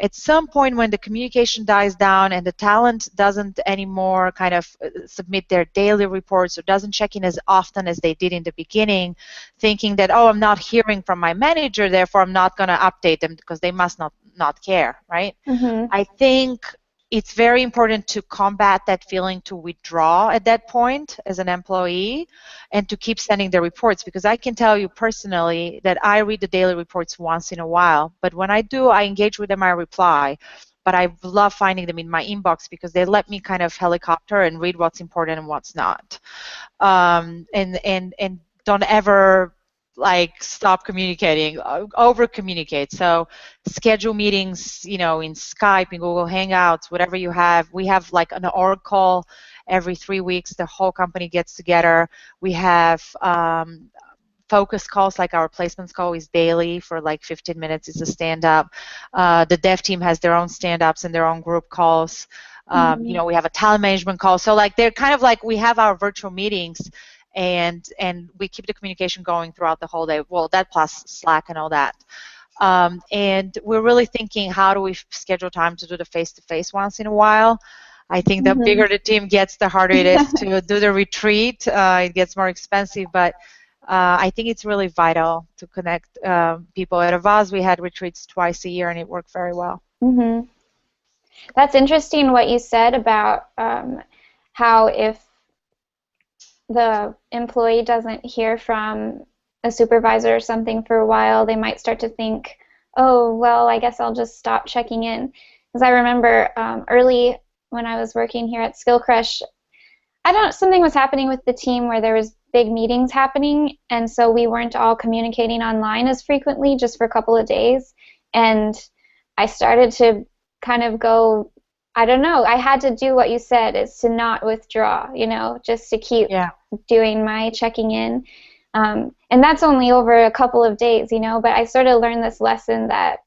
Speaker 2: at some point when the communication dies down and the talent doesn't anymore kind of submit their daily reports or doesn't check in as often as they did in the beginning, thinking that, oh, I'm not hearing from my manager, therefore I'm not going to update them because they must not care, right?
Speaker 1: Mm-hmm.
Speaker 2: I think it's very important to combat that feeling to withdraw at that point as an employee and to keep sending the reports, because I can tell you personally that I read the daily reports once in a while, but when I do, I engage with them, I reply. But I love finding them in my inbox because they let me kind of helicopter and read what's important and what's not. And don't ever like stop communicating, over communicate. So schedule meetings, you know, in Skype, in Google Hangouts, whatever you have. We have like an org call every 3 weeks. The whole company gets together. We have focus calls, like our placements call is daily for like 15 minutes. It's a stand-up. The dev team has their own stand-ups and their own group calls. You know, we have a talent management call. So like they're kind of like we have our virtual meetings, and we keep the communication going throughout the whole day. Well, that plus Slack and all that. And we're really thinking, how do we schedule time to do the face-to-face once in a while? I think the bigger the team gets, the harder it is to do the retreat. It gets more expensive, but I think it's really vital to connect people. At Avaz, we had retreats twice a year, and it worked very well.
Speaker 1: Mm-hmm. That's interesting what you said about how if the employee doesn't hear from a supervisor or something for a while, they might start to think, oh, well, I guess I'll just stop checking in. Because I remember early when I was working here at Skillcrush, something was happening with the team where there was big meetings happening, and so we weren't all communicating online as frequently, just for a couple of days. And I started to kind of go, I don't know, I had to do what you said, is to not withdraw, you know, just to keep doing my checking in. And that's only over a couple of days, you know, but I sort of learned this lesson that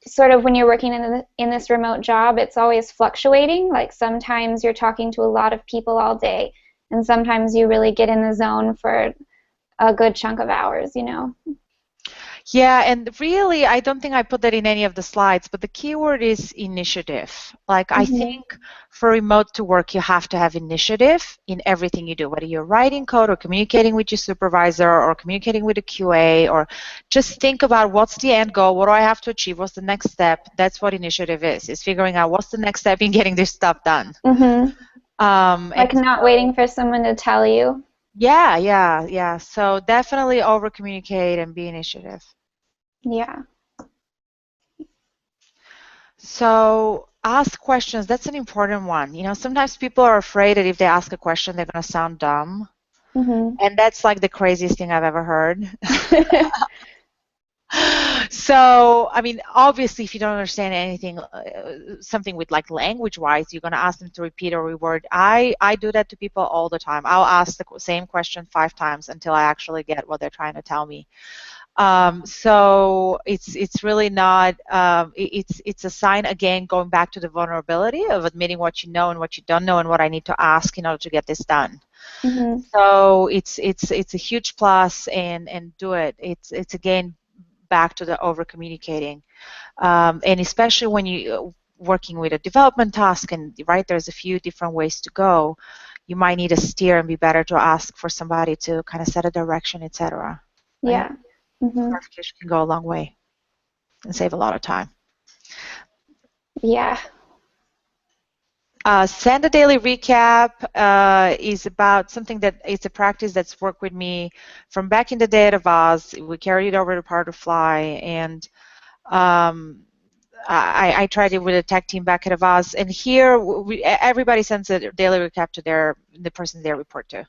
Speaker 1: sort of when you're working in this remote job, it's always fluctuating. Like sometimes you're talking to a lot of people all day, and sometimes you really get in the zone for a good chunk of hours, you know.
Speaker 2: Yeah, and really, I don't think I put that in any of the slides, but the keyword is initiative. Like, I think for remote to work, you have to have initiative in everything you do, whether you're writing code or communicating with your supervisor or communicating with a QA, or just think about what's the end goal, what do I have to achieve, what's the next step. That's what initiative is figuring out what's the next step in getting this stuff done.
Speaker 1: Like not waiting for someone to tell you.
Speaker 2: Yeah. So definitely over communicate and be initiative.
Speaker 1: Yeah.
Speaker 2: So ask questions. That's an important one. You know, sometimes people are afraid that if they ask a question, they're going to sound dumb. And that's like the craziest thing I've ever heard. So, I mean, obviously, if you don't understand anything, something with like language-wise, you're going to ask them to repeat or reword. I do that to people all the time. I'll ask the same question 5 times until I actually get what they're trying to tell me. So it's really not. It's a sign, again, going back to the vulnerability of admitting what you know and what you don't know and what I need to ask in order to get this done.
Speaker 1: Mm-hmm.
Speaker 2: So it's a huge plus, and do it. It's again back to the over communicating, and especially when you working with a development task, and right, there's a few different ways to go. You might need a steer and be better to ask for somebody to kind of set a direction, etc. Right?
Speaker 1: Yeah. Mm-hmm.
Speaker 2: Clarification can go a long way and save a lot of time.
Speaker 1: Yeah.
Speaker 2: Send a daily recap is about something that it's a practice that's worked with me from back in the day at Avaz. We carried it over to PowerToFly, and I tried it with a tech team back at Avaz. And here, everybody sends a daily recap to the person they report to.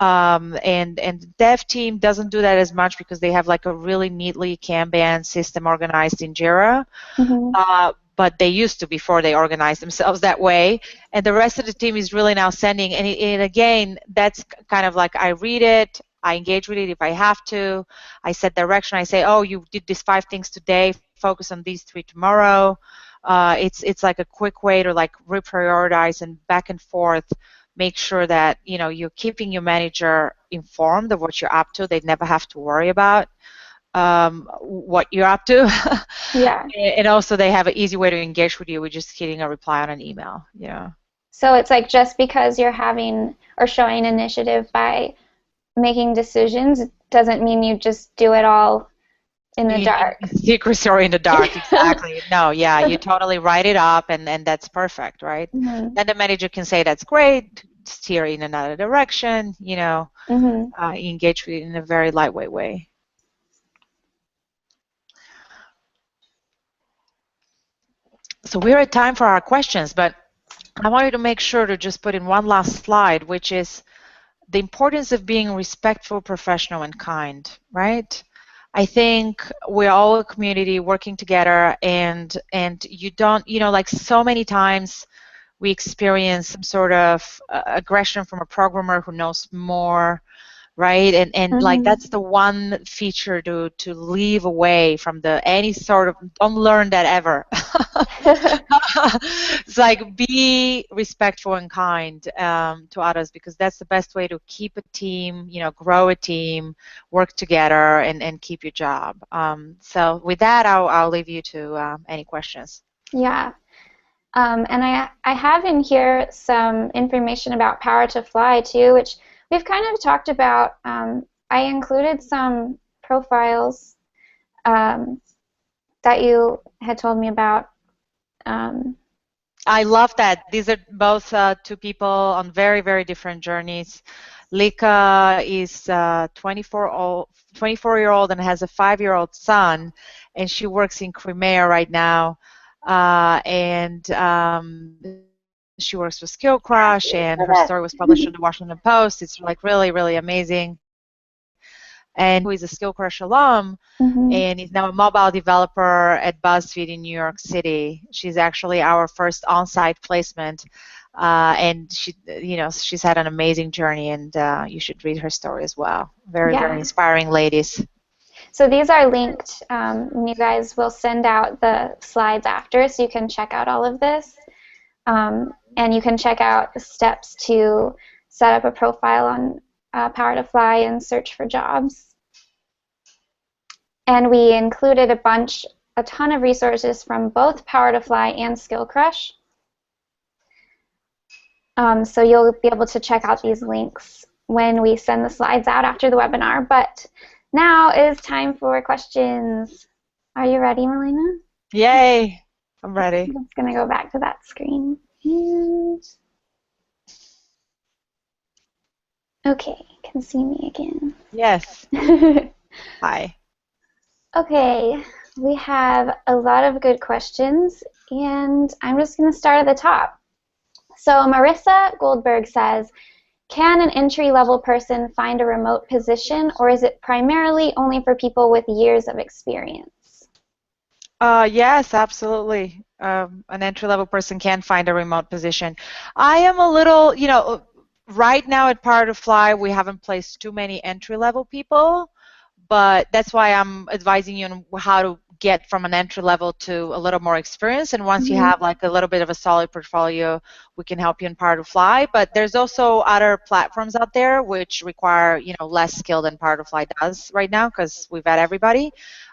Speaker 2: And the dev team doesn't do that as much because they have like a really neatly Kanban system organized in Jira.
Speaker 1: Mm-hmm.
Speaker 2: But they used to before they organized themselves that way. And the rest of the team is really now sending. And again, that's kind of like I read it, I engage with it if I have to. I set direction. I say, oh, you did these 5 things today. Focus on these 3 tomorrow. It's like a quick way to like reprioritize and back and forth. Make sure that you're keeping your manager informed of what you're up to. They never have to worry about what you're up to.
Speaker 1: Yeah.
Speaker 2: And also they have an easy way to engage with you with just hitting a reply on an email.
Speaker 1: So it's like just because you're having or showing initiative by making decisions doesn't mean you just do it all in the dark.
Speaker 2: Secrecy or in the dark, exactly. No, yeah, you totally write it up, and that's perfect, right?
Speaker 1: Mm-hmm.
Speaker 2: Then the manager can say that's great, steer in another direction,
Speaker 1: Mm-hmm.
Speaker 2: engage with it in a very lightweight way. So we're at time for our questions, but I wanted to make sure to just put in one last slide, which is the importance of being respectful, professional, and kind, right? I think we're all a community working together, and you don't, like so many times we experience some sort of aggression from a programmer who knows more, right? And like
Speaker 1: Mm-hmm.
Speaker 2: that's the one feature to leave away from any sort of, don't learn that ever. It's like be respectful and kind to others, because that's the best way to keep a team, grow a team, work together, and keep your job. So with that, I'll leave you to any questions.
Speaker 1: Yeah. And I have in here some information about PowerToFly too, which we've kind of talked about. I included some profiles that you had told me about.
Speaker 2: I love that. These are both 2 people on very, very different journeys. Lika is 24-year-old and has a 5-year-old son, and she works in Crimea right now. And she works with Skillcrush, and her story was published in the Washington Post. It's like really, really amazing. And who is a Skillcrush alum,
Speaker 1: Mm-hmm.
Speaker 2: and is now a mobile developer at BuzzFeed in New York City. She's actually our first on-site placement, and she's had an amazing journey, and you should read her story as well. Very, very inspiring ladies.
Speaker 1: So these are linked, and you guys will send out the slides after, so you can check out all of this, and you can check out the steps to set up a profile on PowerToFly and search for jobs. And we included a ton of resources from both PowerToFly and Skillcrush. So you'll be able to check out these links when we send the slides out after the webinar. But now is time for questions. Are you ready, Milena?
Speaker 2: Yay! I'm ready.
Speaker 1: I'm just going to go back to that screen. Okay, can see me again.
Speaker 2: Yes. Hi.
Speaker 1: Okay, we have a lot of good questions, and I'm just going to start at the top. So Marissa Goldberg says, can an entry-level person find a remote position, or is it primarily only for people with years of experience?
Speaker 2: Yes, absolutely. An entry-level person can find a remote position. I am a little, right now at PowerToFly, we haven't placed too many entry-level people, but that's why I'm advising you on how to get from an entry level to a little more experience. And once you have like a little bit of a solid portfolio, we can help you in PowerToFly. But there's also other platforms out there which require, less skill than PowerToFly does right now, because we've had everybody.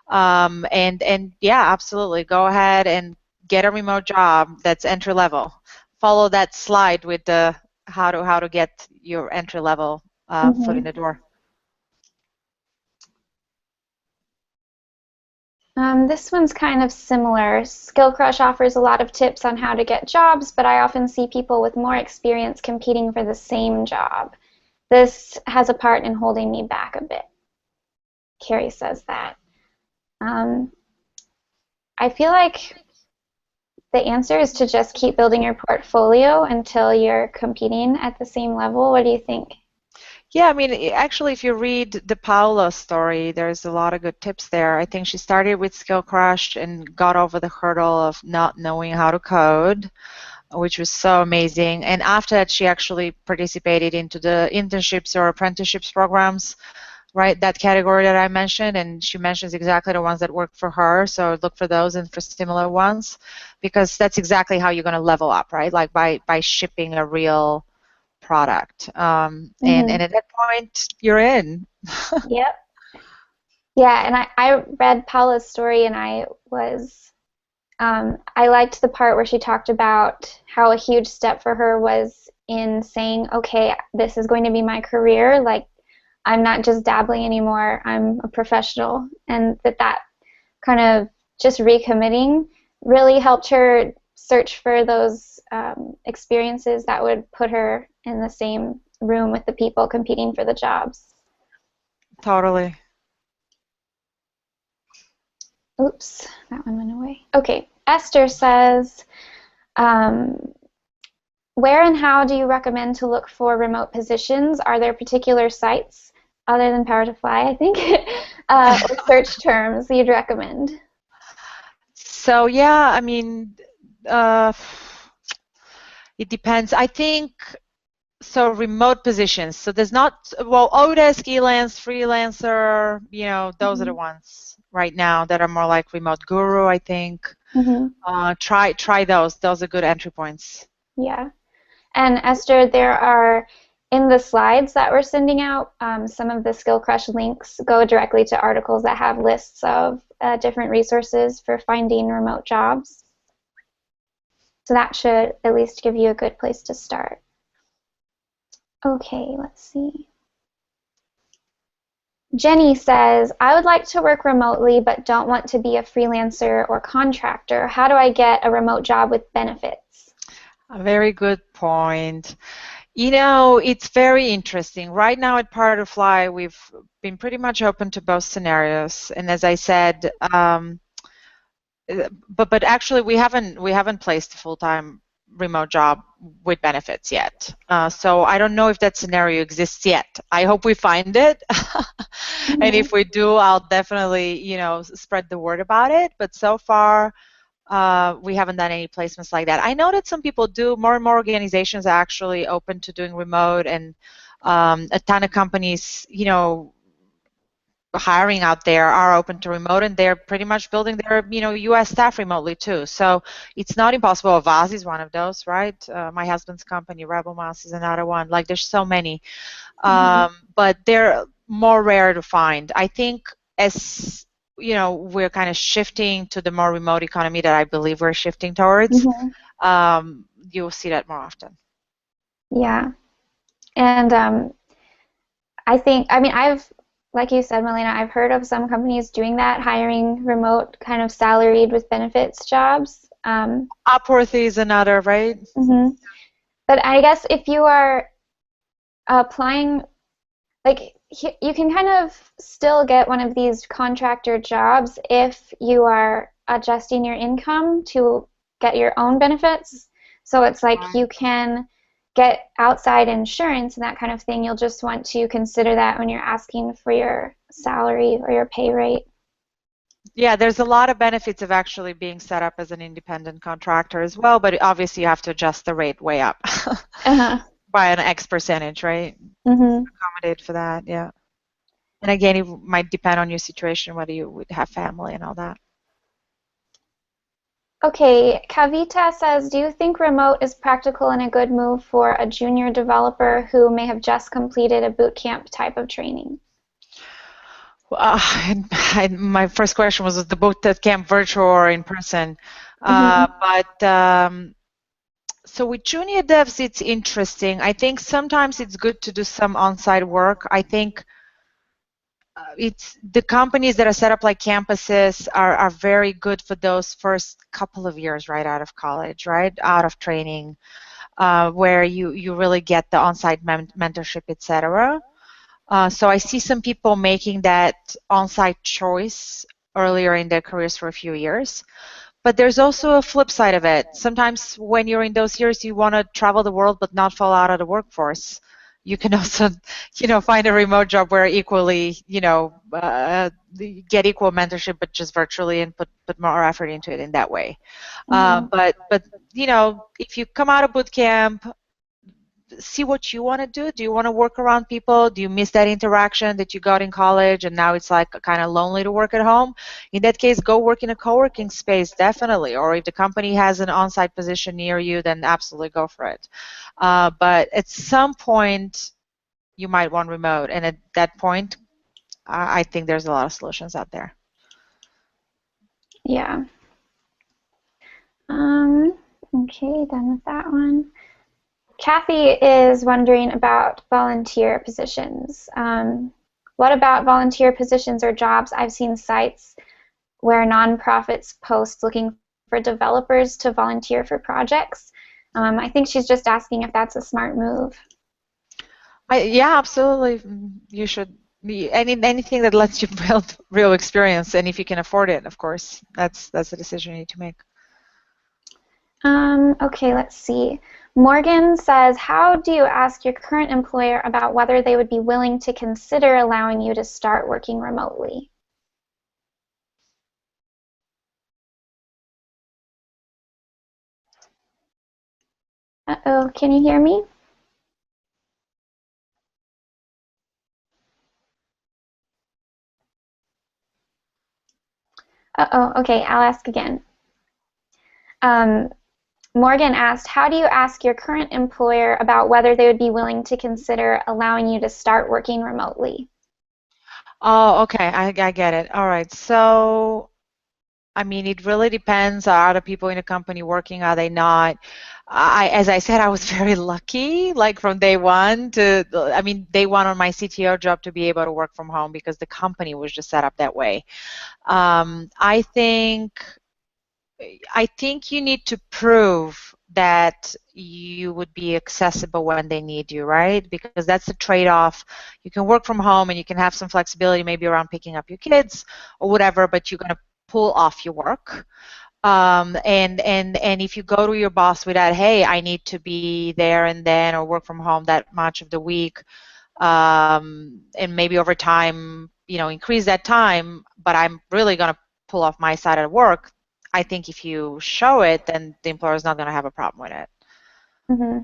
Speaker 2: And yeah, absolutely, go ahead and get a remote job that's entry level. Follow that slide with the how to get your entry level foot in the door.
Speaker 1: This one's kind of similar. Skillcrush offers a lot of tips on how to get jobs, but I often see people with more experience competing for the same job. This has a part in holding me back a bit. Carrie says that. I feel like the answer is to just keep building your portfolio until you're competing at the same level. What do you think?
Speaker 2: Yeah, I mean, actually, if you read the Paula story, there's a lot of good tips there. I think she started with Skillcrush and got over the hurdle of not knowing how to code, which was so amazing. And after that, she actually participated into the internships or apprenticeships programs, right? That category that I mentioned, and she mentions exactly the ones that work for her. So look for those and for similar ones, because that's exactly how you're going to level up, right? Like by shipping a real product. And at that point, you're in.
Speaker 1: Yep. Yeah, and I read Paula's story, and I liked the part where she talked about how a huge step for her was in saying, okay, this is going to be my career. Like, I'm not just dabbling anymore. I'm a professional. And that kind of just recommitting really helped her search for those experiences that would put her in the same room with the people competing for the jobs.
Speaker 2: Totally.
Speaker 1: Oops, that one went away. Okay, Esther says, where and how do you recommend to look for remote positions? Are there particular sites other than PowerToFly, I think, or search terms you'd recommend?
Speaker 2: So yeah, I mean, it depends. I think so. Remote positions. So there's not, well, Odesk, Elance, Freelancer. Those are the ones right now that are more like Remote Guru, I think. Try those. Those are good entry points.
Speaker 1: Yeah. And Esther, there are, in the slides that we're sending out, some of the Skillcrush links go directly to articles that have lists of different resources for finding remote jobs. So that should at least give you a good place to start. Okay, let's see. Jenny says, I would like to work remotely but don't want to be a freelancer or contractor. How do I get a remote job with benefits?
Speaker 2: A very good point. It's very interesting. Right now at PowerToFly, we've been pretty much open to both scenarios. And as I said, but actually we haven't placed a full-time remote job with benefits yet. So I don't know if that scenario exists yet. I hope we find it. And if we do, I'll definitely, spread the word about it. But so far, we haven't done any placements like that. I know that some people do. More and more organizations are actually open to doing remote, and a ton of companies, hiring out there are open to remote, and they're pretty much building their, U.S. staff remotely too. So it's not impossible. Avaz is one of those, right? My husband's company, Rebel Mouse, is another one. Like, there's so many, but they're more rare to find. I think as we're kind of shifting to the more remote economy that I believe we're shifting towards, you'll see that more often.
Speaker 1: Yeah. And like you said, Milena, I've heard of some companies doing that, hiring remote, kind of salaried with benefits jobs.
Speaker 2: Upworthy is another, right?
Speaker 1: But I guess if you are applying, like, you can kind of still get one of these contractor jobs if you are adjusting your income to get your own benefits. So it's like you can get outside insurance and that kind of thing. You'll just want to consider that when you're asking for your salary or your pay rate.
Speaker 2: Yeah, there's a lot of benefits of actually being set up as an independent contractor as well, but obviously you have to adjust the rate way up by an X percentage, right? Accommodate for that, yeah. And again, it might depend on your situation, whether you would have family and all that.
Speaker 1: Okay, Kavita says, do you think remote is practical and a good move for a junior developer who may have just completed a boot camp type of training?
Speaker 2: My first question was the boot camp virtual or in person? So with junior devs, it's interesting. I think sometimes it's good to do some on-site work. I think it's the companies that are set up like campuses are very good for those first couple of years right out of college, right out of training, where you really get the on-site mentorship, etc. So I see some people making that on-site choice earlier in their careers for a few years. But there's also a flip side of it. Sometimes when you're in those years, you want to travel the world but not fall out of the workforce. You can also, find a remote job where equally, get equal mentorship but just virtually and put more effort into it in that way. But if you come out of boot camp, see what you want to do. Do you want to work around people? Do you miss that interaction that you got in college and now it's like kind of lonely to work at home? In that case, go work in a co-working space, definitely. Or if the company has an on-site position near you, then absolutely go for it. But at some point, you might want remote. And at that point, I think there's a lot of solutions out there.
Speaker 1: Yeah. Okay, done with that one. Kathy is wondering about volunteer positions. What about volunteer positions or jobs? I've seen sites where nonprofits post looking for developers to volunteer for projects. I think she's just asking if that's a smart move.
Speaker 2: Yeah, absolutely. You should be anything that lets you build real experience, and if you can afford it, of course, that's a decision you need to make.
Speaker 1: Okay, let's see. Morgan says, how do you ask your current employer about whether they would be willing to consider allowing you to start working remotely? Uh-oh, can you hear me? Uh-oh, okay, I'll ask again. Morgan asked, how do you ask your current employer about whether they would be willing to consider allowing you to start working remotely?
Speaker 2: Oh, okay, I get it. All right, so I mean, it really depends. Are other people in the company working? Are they not? As I said, I was very lucky, like from day one day one on my CTO job to be able to work from home because the company was just set up that way. I think you need to prove that you would be accessible when they need you, right? Because that's the trade-off. You can work from home and you can have some flexibility maybe around picking up your kids or whatever, but you're going to pull off your work. And if you go to your boss with that, hey, I need to be there and then or work from home that much of the week, and maybe over time, increase that time, but I'm really going to pull off my side of work. I think if you show it, then the employer is not going to have a problem with it.
Speaker 1: Mm-hmm.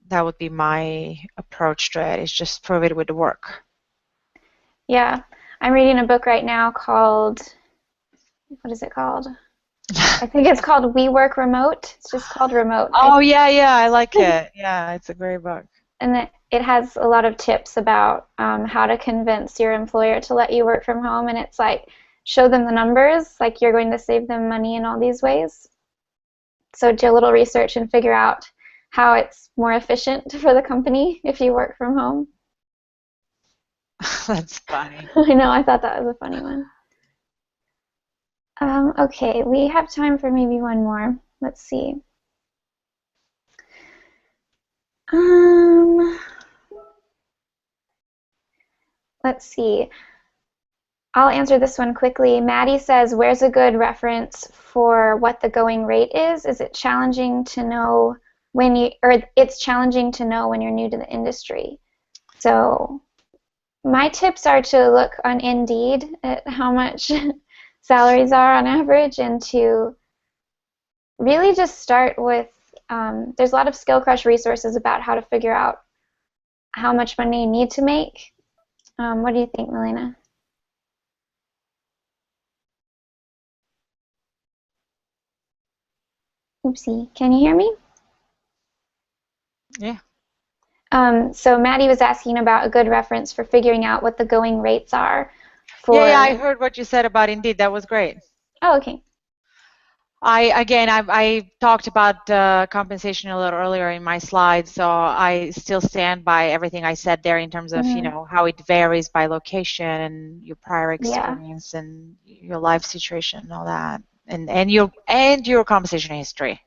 Speaker 2: That would be my approach to it, is just prove it with the work.
Speaker 1: Yeah, I'm reading a book right now called, what is it called? I think it's called We Work Remote. It's just called Remote.
Speaker 2: Oh, yeah, I like it. Yeah, it's a great book.
Speaker 1: And it has a lot of tips about how to convince your employer to let you work from home. And it's like, show them the numbers, like you're going to save them money in all these ways. So do a little research and figure out how it's more efficient for the company if you work from home.
Speaker 2: That's funny.
Speaker 1: I know, I thought that was a funny one. Okay, we have time for maybe one more. Let's see. Let's see. I'll answer this one quickly. Maddie says, where's a good reference for what the going rate is? Is it challenging to know it's challenging to know when you're new to the industry? So my tips are to look on Indeed at how much salaries are on average and to really just start with, there's a lot of Skillcrush resources about how to figure out how much money you need to make. What do you think, Milena? Oopsie, can you hear me?
Speaker 2: Yeah.
Speaker 1: So Maddie was asking about a good reference for figuring out what the going rates are for.
Speaker 2: Yeah, I heard what you said about Indeed. That was great.
Speaker 1: Oh, okay.
Speaker 2: I talked about compensation a little earlier in my slides, so I still stand by everything I said there in terms of, you know, how it varies by location and your prior experience and your life situation and all that, and your compensation history.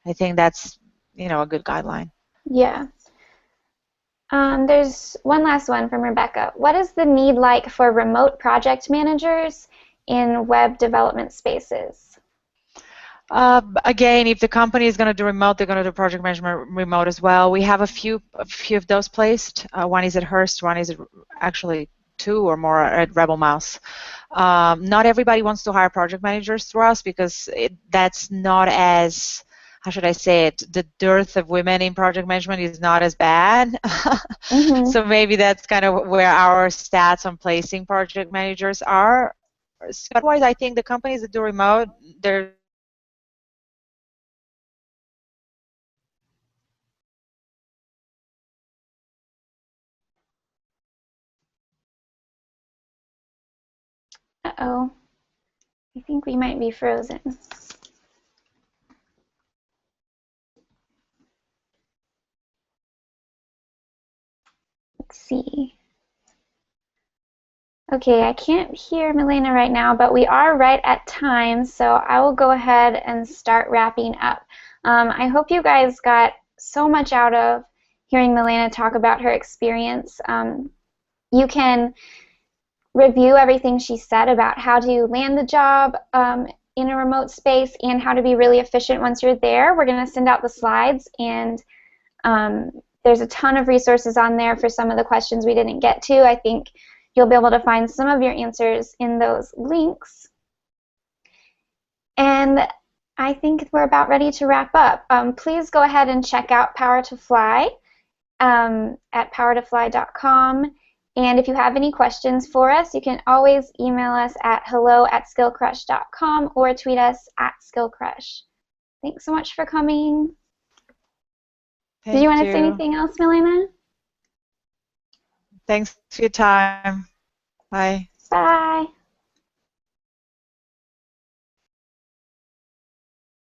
Speaker 2: I think that's, you know, a good guideline.
Speaker 1: Yeah. There's one last one from Rebecca. What is the need like for remote project managers in web development spaces?
Speaker 2: Again, if the company is going to do remote, they're going to do project management remote as well. We have a few of those placed. One is at Hearst, one is actually two or more at Rebel Mouse. Not everybody wants to hire project managers through us because that's not as, how should I say it, the dearth of women in project management is not as bad. So maybe that's kind of where our stats on placing project managers are. So otherwise, I think the companies that do remote, they're
Speaker 1: Uh-oh. I think we might be frozen. Let's see. Okay, I can't hear Milena right now, but we are right at time, so I will go ahead and start wrapping up. I hope you guys got so much out of hearing Milena talk about her experience. You can review everything she said about how to land the job in a remote space and how to be really efficient once you're there. We're going to send out the slides, and there's a ton of resources on there for some of the questions we didn't get to. I think you'll be able to find some of your answers in those links. And I think we're about ready to wrap up. Please go ahead and check out PowerToFly at PowerToFly.com. And if you have any questions for us, you can always email us at hello@skillcrush.com or tweet us at Skillcrush. Thanks so much for coming. Did you want to say anything else, Milena?
Speaker 2: Thanks for your time. Bye.
Speaker 1: Bye.